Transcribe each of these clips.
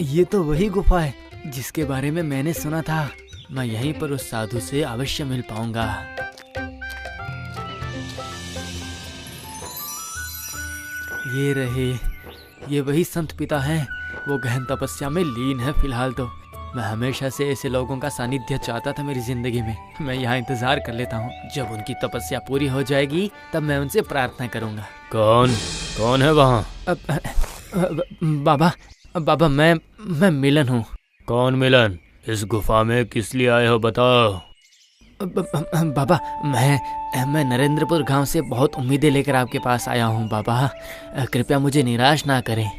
ये तो वही गुफा है जिसके बारे में मैंने सुना था। मैं यहीं पर उस साधु से अवश्य मिल पाऊंगा। ये रहे, ये वही संत पिता हैं। वो गहन तपस्या में लीन है फिलहाल तो। मैं हमेशा से ऐसे लोगों का सानिध्य चाहता था मेरी जिंदगी में। मैं यहाँ इंतजार कर लेता हूँ, जब उनकी तपस्या पूरी हो जाएगी तब मैं उनसे प्रार्थना करूँगा। कौन है वहाँ? बाबा मैं मिलन हूँ। कौन मिलन? इस गुफा में किस लिए आए हो बताओ। बाबा मैं नरेंद्रपुर गांव से बहुत उम्मीदें लेकर आपके पास आया हूँ। बाबा कृपया मुझे निराश ना करें।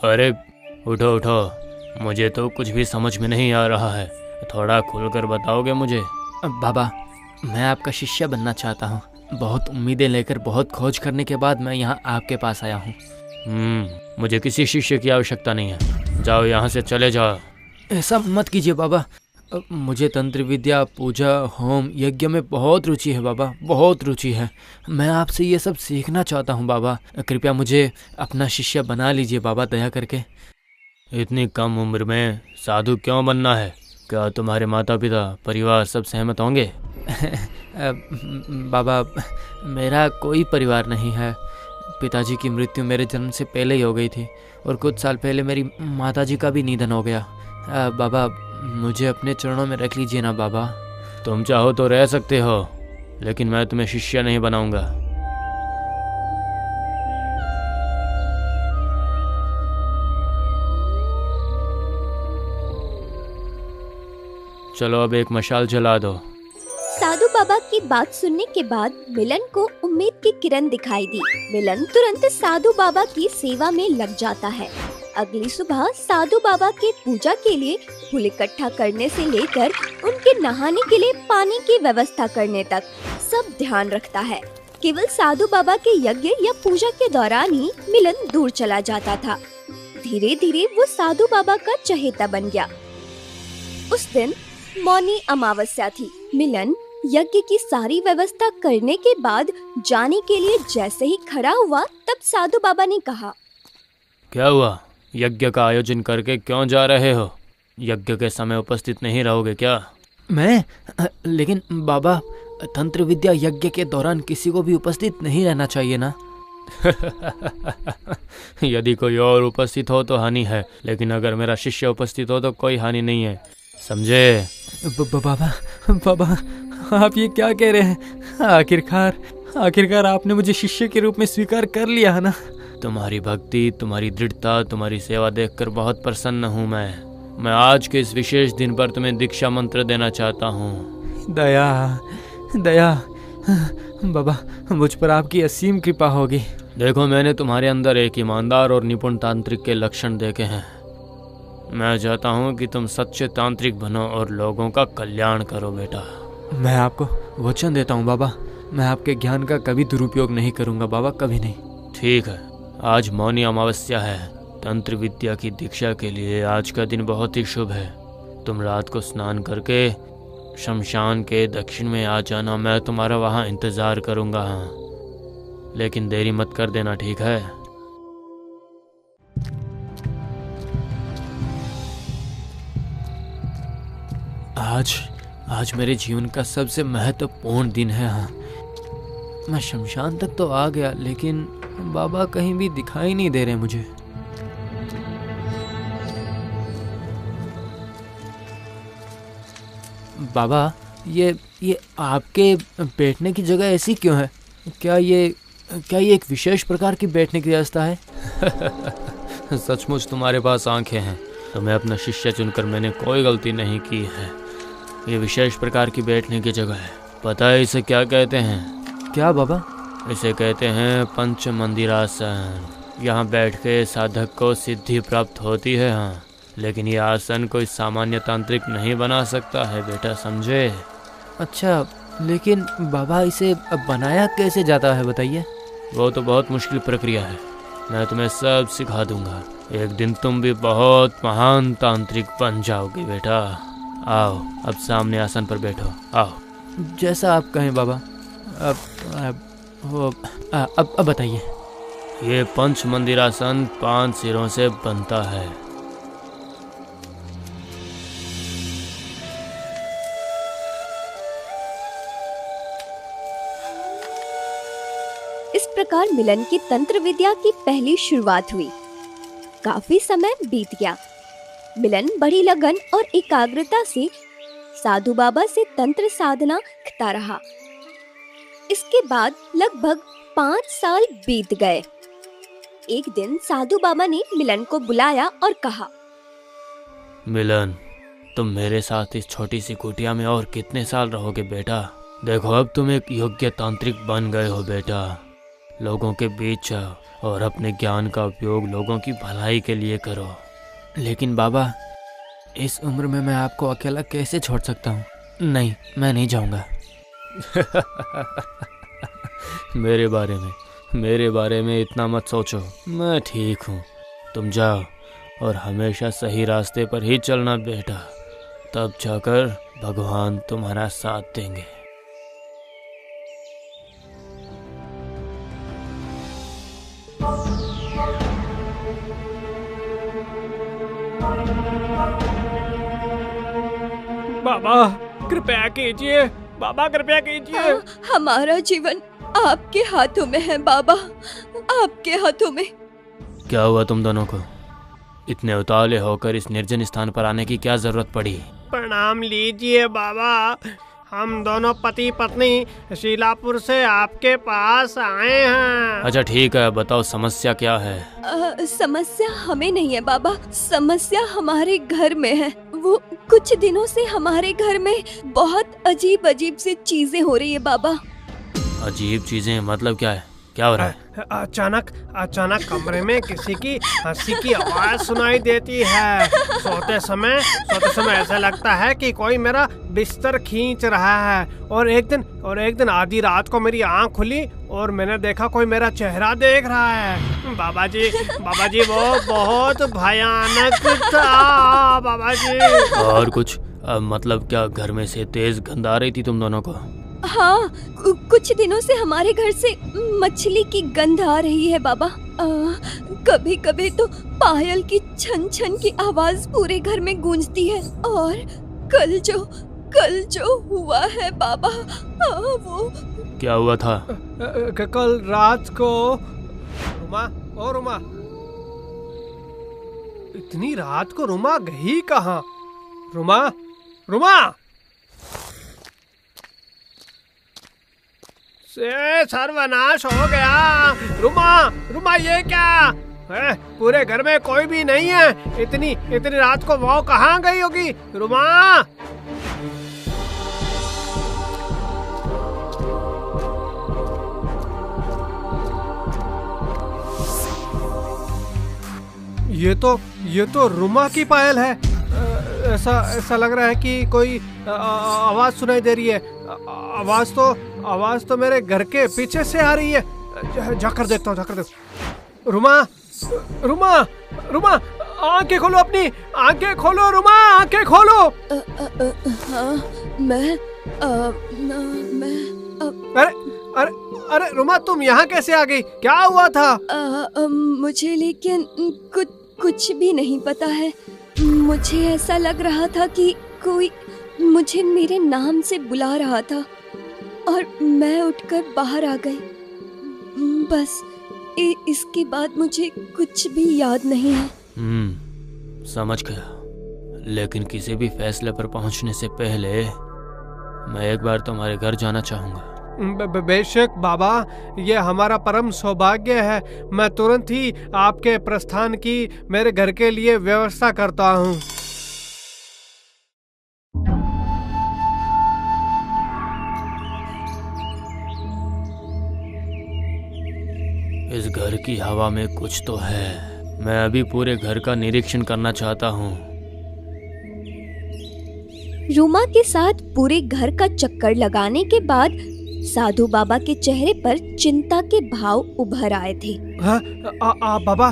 अरे उठो, मुझे तो कुछ भी समझ में नहीं आ रहा है। थोड़ा खुलकर बताओगे मुझे? बाबा मैं आपका शिष्य बनना चाहता हूँ। बहुत उम्मीदें लेकर बहुत खोज करने के बाद मैं यहाँ आपके पास आया हूँ। मुझे किसी शिष्य की आवश्यकता नहीं है। जाओ यहाँ से, चले जाओ। ऐसा मत कीजिए बाबा। मुझे तंत्र विद्या, पूजा, होम, यज्ञ में बहुत रुचि है बाबा, बहुत रुचि है। मैं आपसे ये सब सीखना चाहता हूँ बाबा। कृपया मुझे अपना शिष्य बना लीजिए बाबा, दया करके। इतनी कम उम्र में साधु क्यों बनना है? क्या तुम्हारे माता पिता, परिवार सब सहमत होंगे? बाबा मेरा कोई परिवार नहीं है। पिताजी की मृत्यु मेरे जन्म से पहले ही हो गई थी और कुछ साल पहले मेरी माताजी का भी निधन हो गया। बाबा मुझे अपने चरणों में रख लीजिए ना बाबा। तुम चाहो तो रह सकते हो, लेकिन मैं तुम्हें शिष्य नहीं बनाऊंगा। चलो अब एक मशाल जला दो। साधु बाबा की बात सुनने के बाद मिलन को उम्मीद की किरण दिखाई दी। मिलन तुरंत साधु बाबा की सेवा में लग जाता है। अगली सुबह साधु बाबा के पूजा के लिए फूल इकट्ठा करने से लेकर उनके नहाने के लिए पानी की व्यवस्था करने तक सब ध्यान रखता है। केवल साधु बाबा के यज्ञ या पूजा के दौरान ही मिलन दूर चला जाता था। धीरे धीरे वो साधु बाबा का चहेता बन गया। उस दिन मौनी अमावस्या थी। मिलन यज्ञ की सारी व्यवस्था करने के बाद जाने के लिए जैसे ही खड़ा हुआ तब साधु बाबा ने कहा, क्या हुआ? यज्ञ का आयोजन करके क्यों जा रहे हो? यज्ञ के समय उपस्थित नहीं रहोगे क्या? लेकिन बाबा तंत्र विद्या यज्ञ के दौरान किसी को भी उपस्थित नहीं रहना चाहिए ना। यदि कोई और उपस्थित हो तो हानि है, लेकिन अगर मेरा शिष्य उपस्थित हो तो कोई हानि नहीं है, समझे? बाबा आप ये क्या कह रहे हैं? आखिरकार आपने मुझे शिष्य के रूप में स्वीकार कर लिया है ना। तुम्हारी भक्ति, तुम्हारी दृढ़ता, तुम्हारी सेवा देखकर बहुत प्रसन्न हूँ मैं आज के इस विशेष दिन पर तुम्हें दीक्षा मंत्र देना चाहता हूँ। दया बाबा मुझ पर आपकी असीम कृपा होगी। देखो मैंने तुम्हारे अंदर एक ईमानदार और निपुण तांत्रिक के लक्षण देखे हैं। मैं चाहता हूँ कि तुम सच्चे तांत्रिक बनो और लोगों का कल्याण करो बेटा। मैं आपको वचन देता हूँ बाबा, मैं आपके ज्ञान का कभी दुरुपयोग नहीं करूँगा बाबा, कभी नहीं। ठीक है, आज मौनी अमावस्या है। तंत्र विद्या की दीक्षा के लिए आज का दिन बहुत ही शुभ है। तुम रात को स्नान करके शमशान के दक्षिण में आ जाना। मैं तुम्हारा वहाँ इंतजार करूँगा। हाँ, लेकिन देरी मत कर देना, ठीक है? आज मेरे जीवन का सबसे महत्वपूर्ण दिन है। हाँ, मैं शमशान तक तो आ गया, लेकिन बाबा कहीं भी दिखाई नहीं दे रहे मुझे। बाबा ये आपके बैठने की जगह ऐसी क्यों है? क्या ये एक विशेष प्रकार की बैठने की व्यवस्था है? सचमुच तुम्हारे पास आंखें हैं। तुम्हें अपना शिष्य चुनकर मैंने कोई गलती नहीं की है। ये विशेष प्रकार की बैठने की जगह है। पता है इसे क्या कहते हैं? क्या बाबा? इसे कहते हैं पंच मंदिरासन। यहाँ बैठ के साधक को सिद्धि प्राप्त होती है। हाँ, लेकिन ये आसन कोई सामान्य तांत्रिक नहीं बना सकता है बेटा, समझे? अच्छा, लेकिन बाबा इसे बनाया कैसे जाता है बताइए? वो तो बहुत मुश्किल प्रक्रिया है। मैं तुम्हें सब सिखा दूंगा। एक दिन तुम भी बहुत महान तांत्रिक बन जाओगे बेटा। आओ अब सामने आसन पर बैठो। आओ। जैसा आप कहें बाबा। अब बताइए। ये पंच मंदिरासन 5 सिरों से बनता है। इस प्रकार मिलन की तंत्र विद्या की पहली शुरुआत हुई। काफी समय बीत गया। मिलन बड़ी लगन और एकाग्रता से साधु बाबा से तंत्र साधना करता रहा। इसके बाद लगभग 5 साल बीत गए। एक दिन साधु बाबा ने मिलन को बुलाया और कहा, मिलन, तुम मेरे साथ इस छोटी सी कुटिया में और कितने साल रहोगे बेटा? देखो, अब तुम एक योग्य तांत्रिक बन गए हो बेटा। लोगों के बीच जाओ और अपने ज्ञान का उपयोग लोगों की भलाई के लिए करो। लेकिन बाबा, इस उम्र में मैं आपको अकेला कैसे छोड़ सकता हूँ? नहीं, मैं नहीं जाऊँगा। मेरे बारे में इतना मत सोचो। मैं ठीक हूँ। तुम जाओ और हमेशा सही रास्ते पर ही चलना बेटा। तब जाकर भगवान तुम्हारा साथ देंगे। बाबा कृपया कीजिए, बाबा कृपया कीजिए। हमारा जीवन आपके हाथों में है बाबा, आपके हाथों में। क्या हुआ तुम दोनों को? इतने उतावले होकर इस निर्जन स्थान पर आने की क्या जरूरत पड़ी? प्रणाम लीजिए बाबा। हम दोनों पति पत्नी शीलापुर से आपके पास आए हैं। अच्छा ठीक है, बताओ समस्या क्या है? समस्या हमें नहीं है बाबा, समस्या हमारे घर में है। वो कुछ दिनों से हमारे घर में बहुत अजीब अजीब सी चीजें हो रही है बाबा। अजीब चीजें मतलब क्या है? क्या हो रहा है? अचानक कमरे में किसी की हंसी की आवाज सुनाई देती है। सोते समय ऐसा लगता है कि कोई मेरा बिस्तर खींच रहा है। और एक दिन आधी रात को मेरी आंख खुली और मैंने देखा कोई मेरा चेहरा देख रहा है। बाबा जी वो बहुत भयानक था बाबा जी। और कुछ? मतलब क्या घर में से तेज गंध आ रही थी तुम दोनों को? हाँ, कुछ दिनों से हमारे घर से मछली की गंध आ रही है बाबा। कभी कभी तो पायल की छन छन की आवाज पूरे घर में गूंजती है। और कल जो हुआ है बाबा, वो क्या हुआ था? कल रात को रुमा, इतनी रात को रुमा गई कहाँ? रुमा से सर्वनाश हो गया। रुमा ये क्या है? पूरे घर में कोई भी नहीं है। इतनी रात को वो कहाँ गई होगी? रुमा, ये तो रुमा की पायल है। ऐसा लग रहा है कि कोई आवाज सुनाई दे रही है। आवाज तो मेरे घर के पीछे से आ रही है। जाकर देखता हूँ। रुमा, आंखें खोलो, अपनी आंखें खोलो। रुमा, आंखें खोलो। हाँ, मैं अरे रुमा, तुम यहाँ कैसे आ गई? क्या हुआ था? मुझे लेकिन कुछ भी नहीं पता है। मुझे ऐसा लग रहा था कि कोई मुझे मेरे नाम से बुला रहा था और मैं उठकर बाहर आ गई। बस इसके बाद मुझे कुछ भी याद नहीं है। समझ गया। लेकिन किसी भी फैसले पर पहुंचने से पहले मैं एक बार तुम्हारे घर जाना चाहूंगा। बेशक बाबा, ये हमारा परम सौभाग्य है। मैं तुरंत ही आपके प्रस्थान की मेरे घर के लिए व्यवस्था करता हूँ। इस घर की हवा में कुछ तो है। मैं अभी पूरे घर का निरीक्षण करना चाहता हूँ। रुमा के साथ पूरे घर का चक्कर लगाने के बाद साधु बाबा के चेहरे पर चिंता के भाव उभर आए थे। बाबा,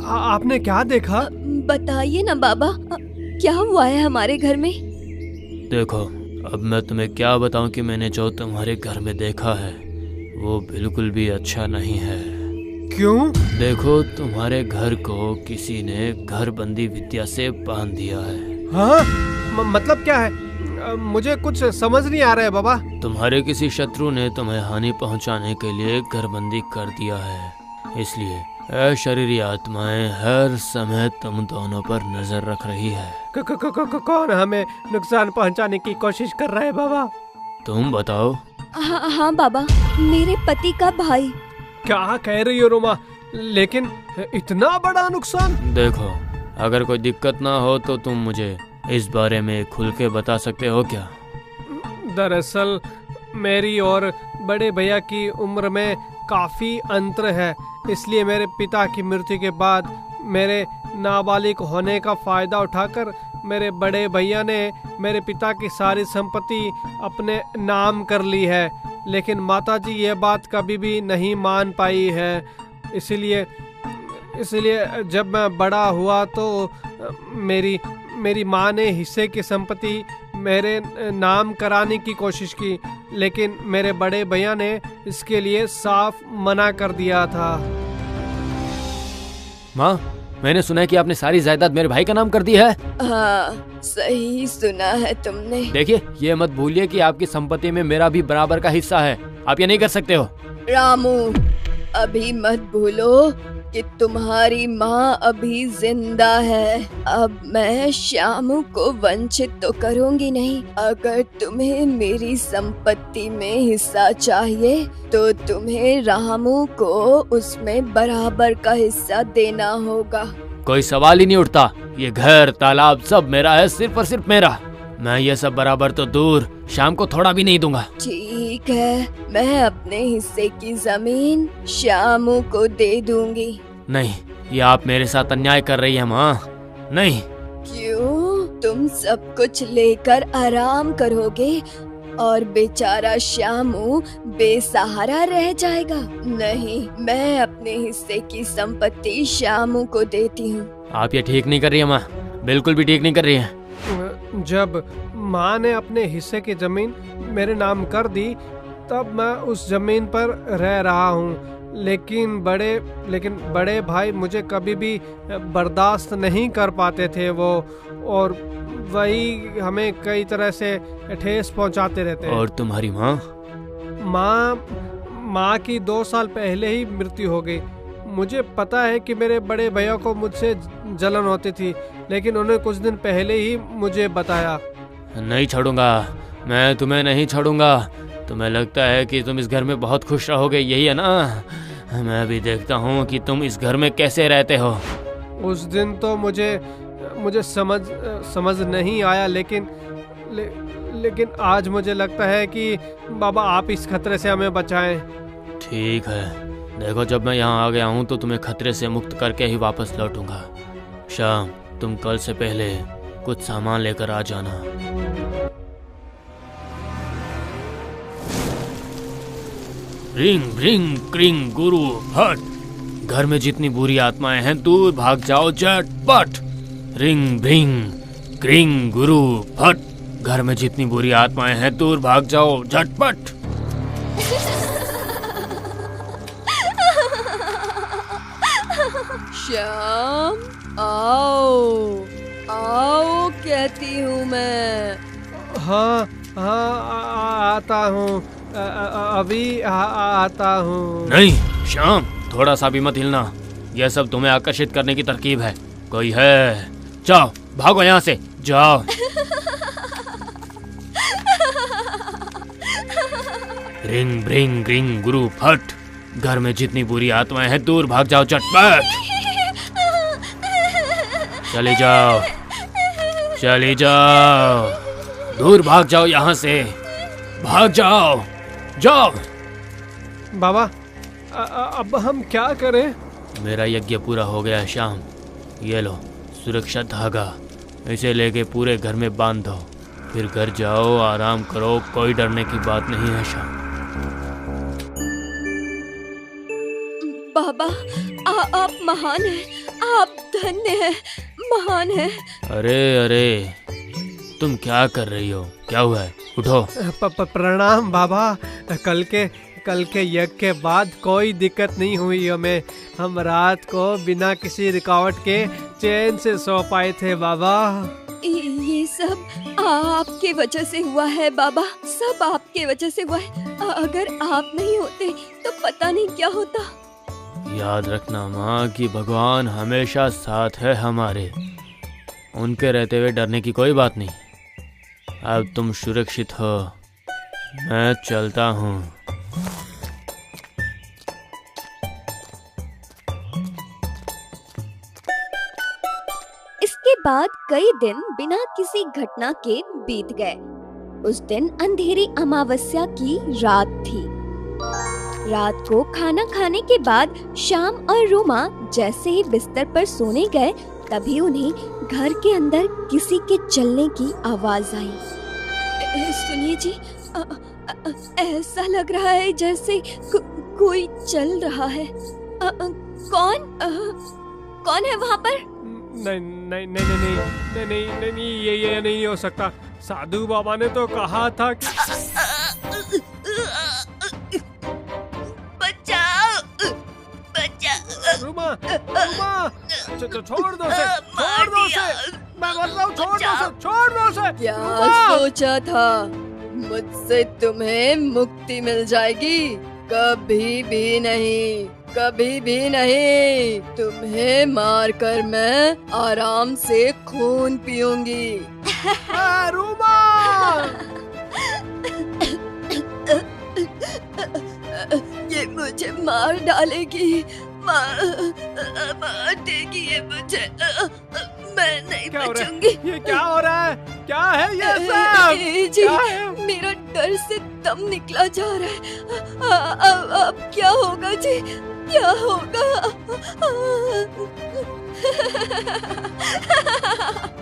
आपने क्या देखा? बताइए ना बाबा, क्या हुआ है हमारे घर में? देखो, अब मैं तुम्हें क्या बताऊं कि मैंने जो तुम्हारे घर में देखा है वो बिल्कुल भी अच्छा नहीं है। क्यों? देखो, तुम्हारे घर को किसी ने घरबंदी विद्या से बांध दिया है। हाँ? मतलब क्या है? मुझे कुछ समझ नहीं आ रहा है बाबा। तुम्हारे किसी शत्रु ने तुम्हें हानि पहुंचाने के लिए घरबंदी कर दिया है। इसलिए अशरीरी आत्माएं हर समय तुम दोनों पर नजर रख रही है। कौन हमें नुकसान पहुंचाने की कोशिश कर रहा है बाबा? तुम बताओ। हाँ बाबा, मेरे पति का भाई। क्या कह रही हो रोमा? लेकिन इतना बड़ा नुकसान? देखो, अगर कोई दिक्कत ना हो तो तुम मुझे इस बारे में खुल के बता सकते हो क्या? दरअसल मेरी और बड़े भैया की उम्र में काफी अंतर है, इसलिए मेरे पिता की मृत्यु के बाद मेरे नाबालिग होने का फायदा उठाकर मेरे बड़े भैया ने मेरे पिता की सारी संपत्ति अपने नाम कर ली है। लेकिन माताजी ये बात कभी भी नहीं मान पाई है। इसलिए जब मैं बड़ा हुआ तो मेरी माँ ने हिस्से की संपत्ति मेरे नाम कराने की कोशिश की, लेकिन मेरे बड़े भैया ने इसके लिए साफ मना कर दिया था। माँ, मैंने सुना है कि आपने सारी जायदाद मेरे भाई का नाम कर दी है। हाँ, सही सुना है तुमने। देखिए, ये मत भूलिए कि आपकी संपत्ति में मेरा भी बराबर का हिस्सा है। आप ये नहीं कर सकते हो। रामू, अभी मत भूलो कि तुम्हारी माँ अभी जिंदा है। अब मैं श्यामू को वंचित तो करूँगी नहीं। अगर तुम्हें मेरी संपत्ति में हिस्सा चाहिए तो तुम्हें रामू को उसमें बराबर का हिस्सा देना होगा। कोई सवाल ही नहीं उठता। ये घर, तालाब सब मेरा है, सिर्फ और सिर्फ मेरा। मैं ये सब बराबर तो दूर, शाम को थोड़ा भी नहीं दूंगा। ठीक है, मैं अपने हिस्से की जमीन श्यामू को दे दूंगी। नहीं, ये आप मेरे साथ अन्याय कर रही है माँ। नहीं। क्यों? तुम सब कुछ लेकर आराम करोगे और बेचारा श्यामू बेसहारा रह जाएगा। नहीं, मैं अपने हिस्से की संपत्ति श्यामू को देती हूँ। आप ये ठीक नहीं कर रही है माँ, बिल्कुल भी ठीक नहीं कर रही है। जब माँ ने अपने हिस्से की जमीन मेरे नाम कर दी तब मैं उस जमीन पर रह रहा हूँ, लेकिन बड़े भाई मुझे कभी भी बर्दाश्त नहीं कर पाते थे वो, और वही हमें कई तरह से ठेस पहुंचाते रहते हैं। और तुम्हारी माँ? माँ की 2 साल पहले ही मृत्यु हो गई। मुझे पता है कि मेरे बड़े भैया को मुझसे जलन होती थी, लेकिन उन्होंने कुछ दिन पहले ही मुझे बताया। नहीं छोड़ूंगा, मैं तुम्हें नहीं छोड़ूंगा। तुम्हें लगता है कि तुम इस घर में बहुत खुश रहोगे, यही है ना? मैं भी देखता हूँ कि तुम इस घर में कैसे रहते हो। उस दिन तो मुझे समझ नहीं आया, लेकिन आज मुझे लगता है कि बाबा आप इस खतरे से हमें बचाएं। ठीक है, देखो, जब मैं यहाँ आ गया हूँ तो तुम्हें खतरे से मुक्त करके ही वापस लौटूंगा। शाम, तुम कल से पहले कुछ सामान लेकर आ जाना। रिंग रिंग क्रिंग गुरु फट, घर में जितनी बुरी आत्माएं हैं दूर भाग जाओ झटपट। रिंग रिंग क्रिंग गुरु फट, घर में जितनी बुरी आत्माएं हैं दूर भाग जाओ झटपट। श्याम, आओ आओ कहती हूँ मैं। हाँ, आता हूँ, अभी आता हूँ। नहीं श्याम, थोड़ा सा भी मत हिलना। यह सब तुम्हें आकर्षित करने की तरकीब है। कोई है? जाओ, भागो यहाँ से, जाओ। रिंग ब्रिंग रिंग गुरु फट, घर में जितनी बुरी आत्माएं हैं दूर भाग जाओ झटपट। चले जाओ, चले जाओ, दूर भाग जाओ यहाँ से, भाग जाओ, जाओ। बाबा, अब हम क्या करें? मेरा यज्ञ पूरा हो गया है श्याम। ये लो सुरक्षा धागा, इसे लेके पूरे घर में बांध दो, फिर घर जाओ, आराम करो, कोई डरने की बात नहीं है श्याम। बाबा, आप महान हैं, आप धन्य हैं, महान हैं। अरे अरे, तुम क्या कर रही हो? क्या हुआ है? उठो। प्रणाम बाबा। कल के यज्ञ के बाद कोई दिक्कत नहीं हुई हमें। हम रात को बिना किसी रुकावट के चैन से सो पाए थे बाबा। ये सब आपके वजह से हुआ है बाबा, सब आपके वजह से हुआ है। अगर आप नहीं होते तो पता नहीं क्या होता। याद रखना माँ कि भगवान हमेशा साथ है हमारे। उनके रहते हुए डरने की कोई बात नहीं। अब तुम सुरक्षित हो, मैं चलता हूँ। इसके बाद कई दिन बिना किसी घटना के बीत गए। उस दिन अंधेरी अमावस्या की रात थी। रात को खाना खाने के बाद श्याम और रूमा जैसे ही बिस्तर पर सोने गए, तभी उन्हें घर के अंदर किसी के चलने की आवाज आई। सुनिए जी, ऐसा लग रहा है जैसे कोई चल रहा है। कौन है वहाँ पर? नहीं, ये नहीं हो सकता। साधु बाबा ने तो कहा था कि बचाओ। रूमा, छोड़ दो उसे। मैं बोल रहा हूँ, छोड़ दो उसे। क्या सोचा था मुझसे तुम्हें मुक्ति मिल जाएगी? कभी भी नहीं, कभी भी नहीं। तुम्हें मारकर मैं आराम से खून पीऊंगी। रूमा! ये मुझे मार डालेगी, मार देगी ये मुझे। मैं नहीं बचूंगी। ये क्या हो रहा है? क्या है ये सब? जी, क्या है? मेरा डर से दम निकला जा रहा है। अब क्या होगा जी? क्या होगा?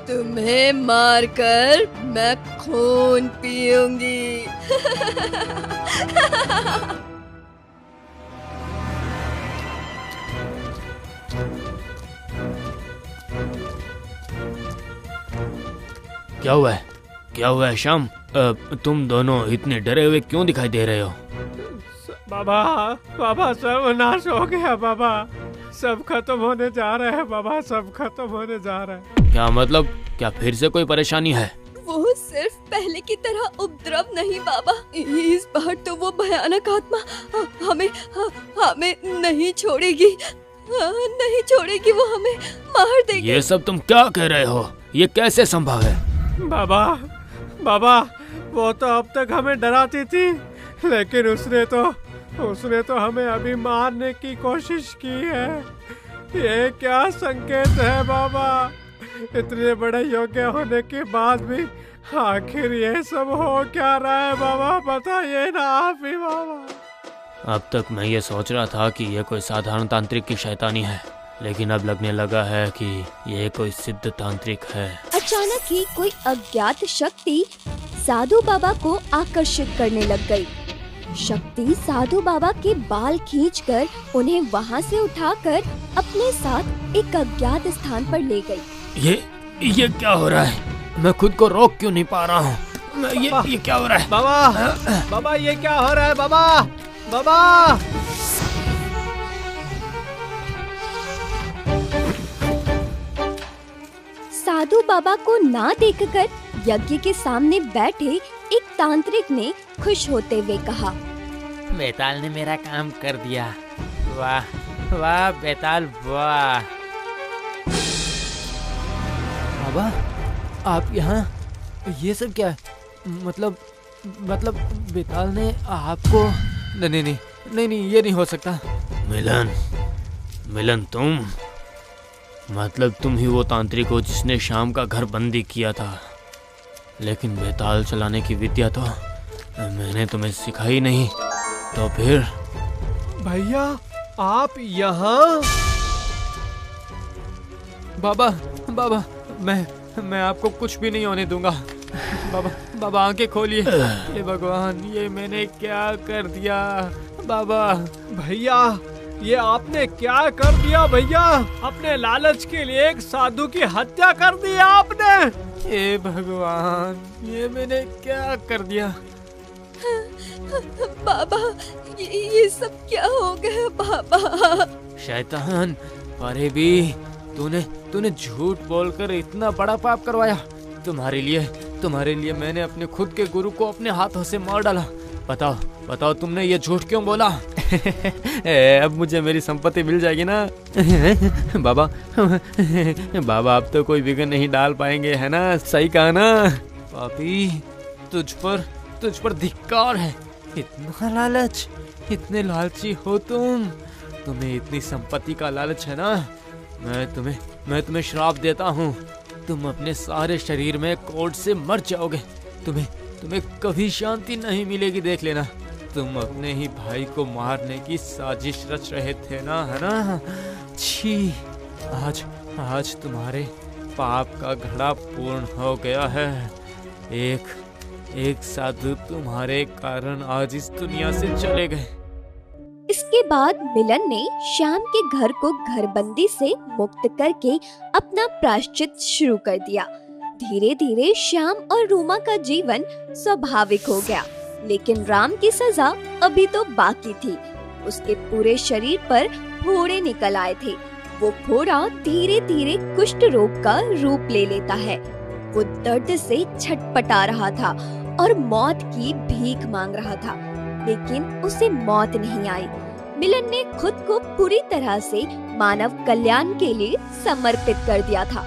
तुम्हें मारकर मैं खून पीऊंगी। क्या हुआ है? क्या हुआ है श्याम? तुम दोनों इतने डरे हुए क्यों दिखाई दे रहे हो? बाबा सब नाश हो गया बाबा। सब खत्म होने जा रहे हैं बाबा, सब खत्म होने जा रहे हैं। क्या मतलब? क्या फिर से कोई परेशानी है? वो सिर्फ पहले की तरह उपद्रव नहीं बाबा, इस बार तो वो भयानक आत्मा हमें नहीं छोड़ेगी। नहीं छोड़ेगी, वो हमें मार देगी। ये सब तुम क्या कह रहे हो? ये कैसे संभव है? बाबा वो तो अब तक हमें डराती थी, लेकिन उसने तो हमें अभी मारने की कोशिश की है। ये क्या संकेत है बाबा? इतने बड़े योग्य होने के बाद भी आखिर ये सब हो क्या रहा है बाबा? बताइए ना आप ही बाबा। अब तक मैं ये सोच रहा था कि ये कोई साधारण तांत्रिक की शैतानी है, लेकिन अब लगने लगा है कि ये कोई सिद्ध तांत्रिक है। अचानक ही कोई अज्ञात शक्ति साधु बाबा को आकर्षित करने लग गई। शक्ति साधु बाबा के बाल खींचकर उन्हें वहाँ से उठाकर अपने साथ एक अज्ञात स्थान पर ले गई। ये क्या हो रहा है? मैं खुद को रोक क्यों नहीं पा रहा हूँ? ये क्या हो रहा है? बाबा ये क्या हो रहा है बाबा? साधु बाबा को ना देखकर यज्ञ के सामने बैठे एक तांत्रिक ने खुश होते हुए कहा, बेताल ने मेरा काम कर दिया। वाह वाह बेताल वाह। बाबा आप यहाँ, ये सब क्या है? मतलब बेताल ने आपको? नहीं ये नहीं हो सकता। मिलन तुम? मतलब तुम ही वो तांत्रिक हो जिसने शाम का घर बंदी किया था, लेकिन बेताल चलाने की विद्या तो मैंने तुम्हें सिखाई नहीं। तो फिर? भैया आप यहाँ? बाबा मैं आपको कुछ भी नहीं होने दूंगा। बाबा आंखें खोलिए। ये भगवान, ये मैंने क्या कर दिया? बाबा भैया ये आपने क्या कर दिया भैया? अपने लालच के लिए एक साधु की हत्या कर दी आपने। हे भगवान, ये मैंने क्या कर दिया? बाबा, ये सब क्या हो गया बाबा? शैतान, अरे भी तूने झूठ बोलकर इतना बड़ा पाप करवाया। तुम्हारे लिए मैंने अपने खुद के गुरु को अपने हाथों से मार डाला। बताओ तुमने ये झूठ क्यों बोला? अब मुझे मेरी संपत्ति मिल जाएगी ना? बाबा अब तो कोई विघ्न नहीं डाल पाएंगे, है ना? सही कहा ना? पापी, तुझ पर धिक्कार है। इतना लालच, इतने लालची हो तुम। तुम्हें इतनी संपत्ति का लालच है ना? मैं तुम्हें श्राप देता हूँ। तुम अपने सारे शरीर में कोढ़ से मर जाओगे। तुम्हें कभी शांति नहीं मिलेगी, देख लेना। तुम अपने ही भाई को मारने की साजिश रच रहे थे ना, है ना? छी, आज तुम्हारे पाप का घड़ा पूर्ण हो गया है। एक साधु तुम्हारे कारण आज इस दुनिया से चले गए। इसके बाद मिलन ने श्याम के घर को घरबंदी से मुक्त करके अपना प्रायश्चित शुरू कर दिया। धीरे धीरे श्याम और रूमा का जीवन स्वाभाविक हो गया, लेकिन राम की सजा अभी तो बाकी थी। उसके पूरे शरीर पर फोड़े निकल आए थे। वो फोड़ा धीरे धीरे कुष्ठ रोग का रूप ले लेता है। वो दर्द से छटपटा रहा था और मौत की भीख मांग रहा था, लेकिन उसे मौत नहीं आई। मिलन ने खुद को पूरी तरह से मानव कल्याण के लिए समर्पित कर दिया था।